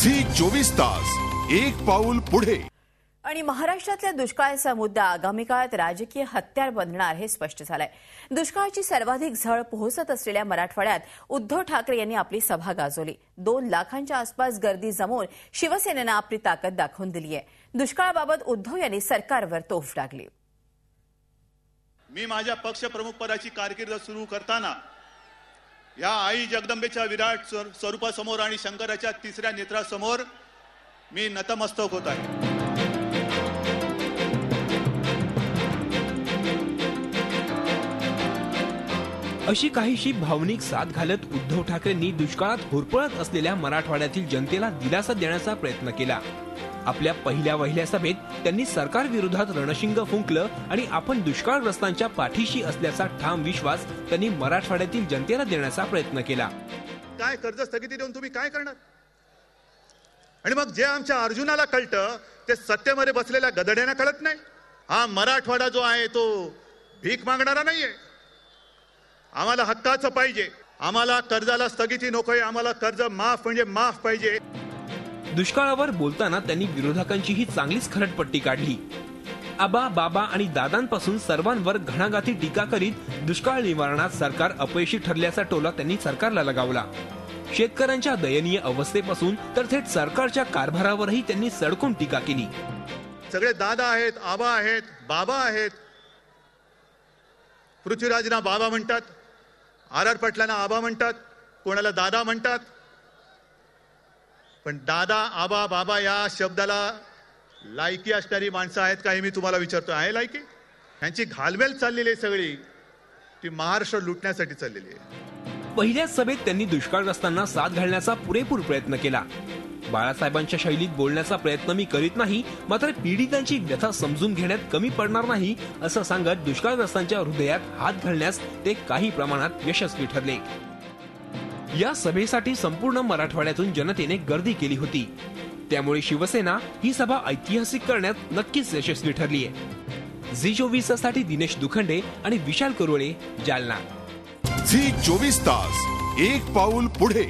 Zee 24 तास एक पाऊल पुढे। आणि महाराष्ट्रातल्या दुष्काळाचा मुद्दा आगामी काळात राजकीय हत्यार बनणार हे स्पष्ट झालंय। दुष्काळाची सर्वाधिक झळ पोहोचत असलेल्या मराठवाड्यात उद्धव ठाकरे यांनी आपली सभा गाजवली। 2 लाखांच्या आसपास गर्दी जमवून शिवसेनेनं आपली ताकद दाखवून दिली आहे। दुष्काळाबाबत उद्धव यांनी सरकारवर तोफ डागली। मी माझ्या पक्षप्रमुख पदाची कारकीर्द सुरू करताना या आई जगदंबेच्या विराट स्वरूपासमोर आणि शंकराच्या तिसऱ्या नेत्रासमोर मी नतमस्तक होत आहे। अशी काहीशी भावनिक साथ घालत उद्धव ठाकरेंनी दुष्काळात होरपळत असलेल्या मराठवाड्यातील जनतेला दिलासा देण्याचा प्रयत्न केला। आपल्या पहिल्या सभेत त्यांनी सरकार विरोधात रणशिंग फुंकलं आणि आपण दुष्काळग्रस्तांच्या पाठीशी असल्याचा ठाम विश्वास त्यांनी मराठवाड्यातील जनतेला देण्याचा प्रयत्न केला। काय कर्ज स्थगिती देऊन तुम्ही काय करणार? आणि मग जे आमच्या अर्जुनाला कळतं ते सत्तेमध्ये बसलेल्या गदड्यांना कळत नाही। हा मराठवाडा जो आहे तो भीक मागणारा नाहीये। आम्हाला हक्काचं पाहिजे, आम्हाला कर्जाला स्थगिती नकोय, आम्हाला कर्ज माफ म्हणजे माफ पाहिजे। दुष्काळावर बोलताना त्यांनी विरोधकांचीही चांगलीच खरडपट्टी काढली। आबा बाबा आणि दादांपासून सर्वांवर घणाघाती टीका करीत दुष्काळ निवारणात सरकार अपयशी ठरल्याचा टोला त्यांनी सरकारला लगावला। शेतकऱ्यांच्या दयनीय अवस्थेपासून तर थेट सरकारच्या कारभारावरही त्यांनी सडकून टीका केली। सगळे दादा आहेत, आबा आहेत, बाबा आहेत। पृथ्वीराजना बाबा म्हणतात, आर पाटलांना आबा म्हणतात, कोणाला दादा म्हणतात। पण दादा आबा बाबा या शब्दाला लायकी असणारी माणसं आहेत का हे मी तुम्हाला विचारतो। आहे लायकी? यांची घालमेल चाललेली आहे सगळी, ती महाराष्ट्र लुटण्यासाठी चाललेली आहे। पहिल्या सभेत त्यांनी दुष्काळग्रस्तांना साथ घालण्याचा पुरेपूर प्रयत्न केला। बाळासाहेबांच्या शैलीत बोलण्याचा प्रयत्न मी करीत नाही, मात्र पीडितांची व्यथा समजून घेण्यात कमी पडणार नाही असं सांगत दुष्काळग्रस्तांच्या हृदयात हात घालण्यास ते काही प्रमाणात यशस्वी ठरले। या सभेसाठी संपूर्ण मराठवाड्यातून जनतेने गर्दी केली होती, त्यामुळे शिवसेना ही सभा ऐतिहासिक करण्यात नक्कीच यशस्वी ठरली आहे। झी 24 साठी दिनेश दुखंडे आणि विशाल करोळे, जालना। झी 24 तास एक पाऊल पुढे।